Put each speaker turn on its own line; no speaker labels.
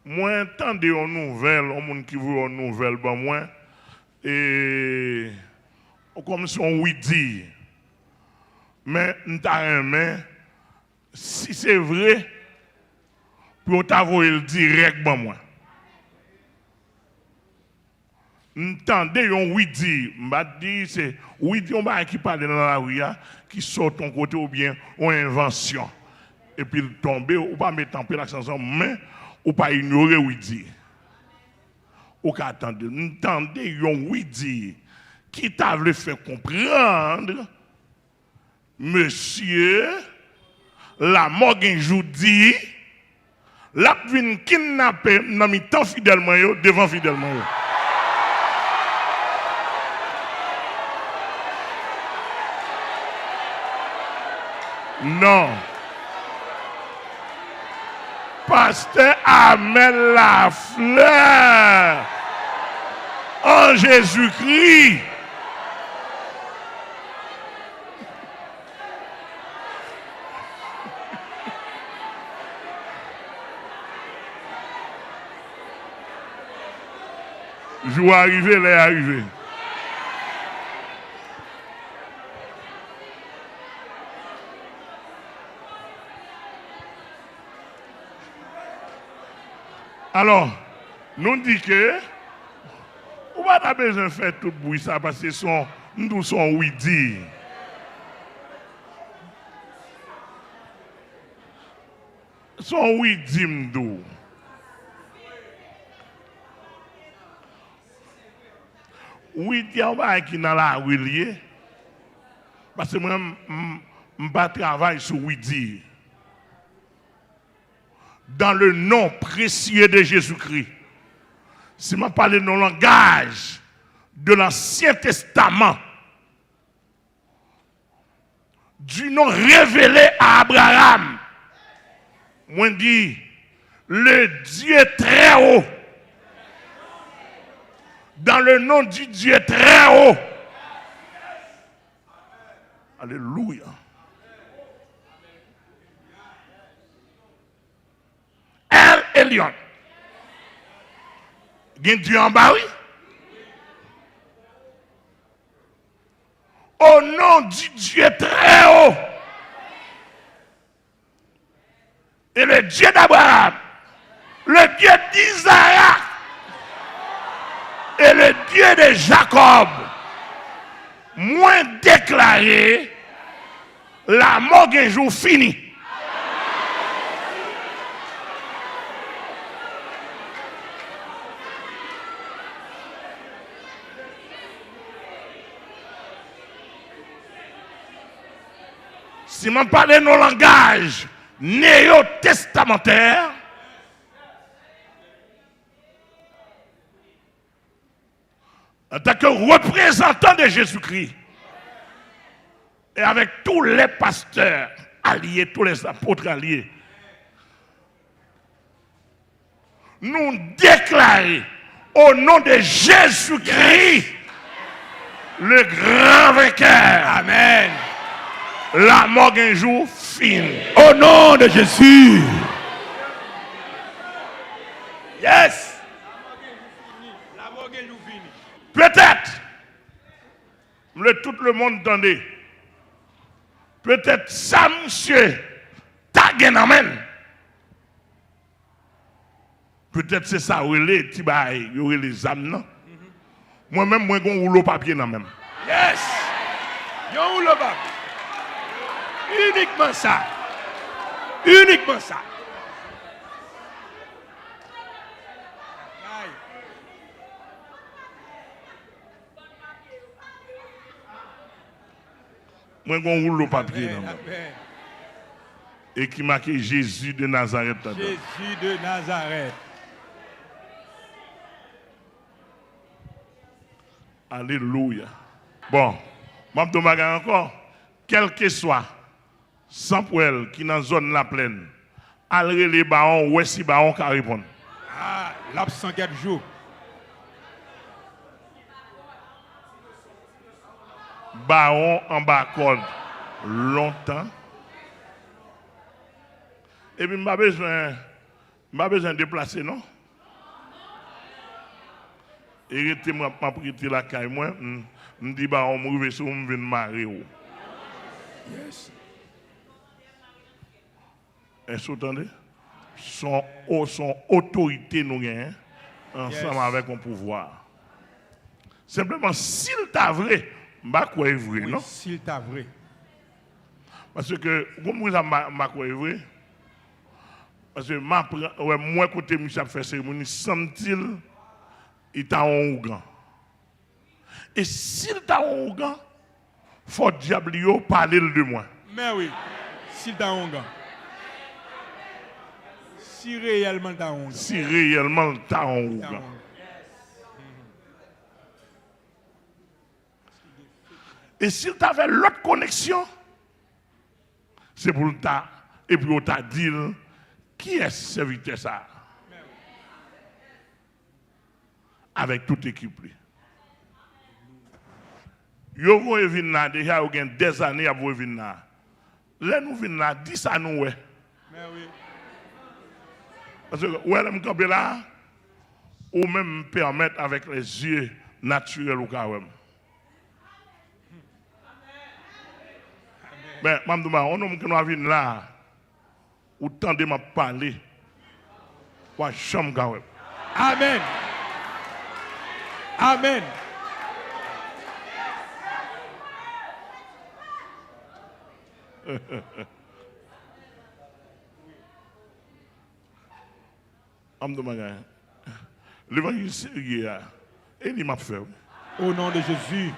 Moi, entendez une nouvelle, un monde qui veut une nouvelle, ben moi, et comme si on oui dit. Mais si c'est vrai, pour t'avoir le direct, ben moi. Entendez, on oui dit, m'a dit c'est oui dit on va qui parle dans la rue qui sort ton côté ou bien on invention et puis tomber ou pas mettre en l'accent mais ou pas ignorer oui dit. Ou qu'attendre, entendez on oui dit qui t'a voulu faire comprendre monsieur la mort un jour dit la vinn kidnapper dans mi temps fidèlement devant fidèlement yo. Non. Pasteur Amel Lafleur en Jésus-Christ. Jour arrivé, elle est arrivée. Alors, nous disons que on va pas besoin de faire tout bruit ça parce que nous sommes oui dire. Son oui dire m'dou. Oui dire on va qui dans la rue parce que moi je travaille sur oui dire. Dans le nom précieux de Jésus-Christ. Si je parle dans le langage de l'Ancien Testament, du nom révélé à Abraham, moi dis, le Dieu très haut, dans le nom du Dieu très haut. Alléluia. El Elyon. Il y a Dieu en bas, oui. Au nom du Dieu très haut. Et le Dieu d'Abraham, le Dieu d'Isaac et le Dieu de Jacob, moins déclaré, la mort un jour fini. Si je parle de nos langages néo-testamentaires, en tant que représentant de Jésus-Christ, et avec tous les pasteurs alliés, tous les apôtres alliés, nous déclarons au nom de Jésus-Christ, le grand vainqueur. Amen. La mort un jour fini.
Au nom de Jésus. Yes.
La mort un jour fini.
Peut-être, tout le monde entendait, peut-être ça, monsieur, taguen amen. Peut-être c'est ça, où il y aurait les âmes, non? Moi-même, moi, j'ai un rouleau papier, non, même.
Yes. Yon rouleau papier. Uniquement ça. Uniquement ça.
Moi, j'ai un rouleau papier. Et qui marque Jésus de Nazareth.
Jésus de Nazareth.
Alléluia. Bon, je vais vous encore, quel que soit, sans poêle qui est dans la zone la plaine, allez les barons, ou si barons qui répondent.
Ah, l'absent 4 jours.
Baron en bas corde longtemps. Et puis, je n'ai pas besoin Pas besoin de déplacer, non? Et rester m'a prêté la caille moi, me dit bah on me sur me venir marier.
Yes.
Est-ce que vous entendez? Son autorité nous gagne ensemble avec un pouvoir. Simplement, s'il t'a vrai, je crois vrai, non?
S'il t'a vrai.
Parce que, comme vous avez crois vrai, parce que moi, côté Michel fait cérémonie, semble-t-il, il t'a en ougan. Et s'il t'a en ougan, il faut que diable parler de moi.
Mais oui, s'il t'a honga. Si réellement t'as honga.
Si réellement t'as en ougan. Et s'il t'avait l'autre connexion, c'est pour ta et puis on t'a dit qui est ce serviteur ça avec toute équipe. Yo vont venir là déjà il y a des années à vous venir là. Là nous venons là 10 à nous ouais.
Mais oui.
Parce que ouais me camper là ou même me permettre avec les yeux naturels au cas où. Mais madame on homme qui nous venir là ou tendez m'a parler. Wa chambre ga ouais.
Amen. Amen.
L'évangile sérieux, et il m'a fait.
Au nom de Jésus.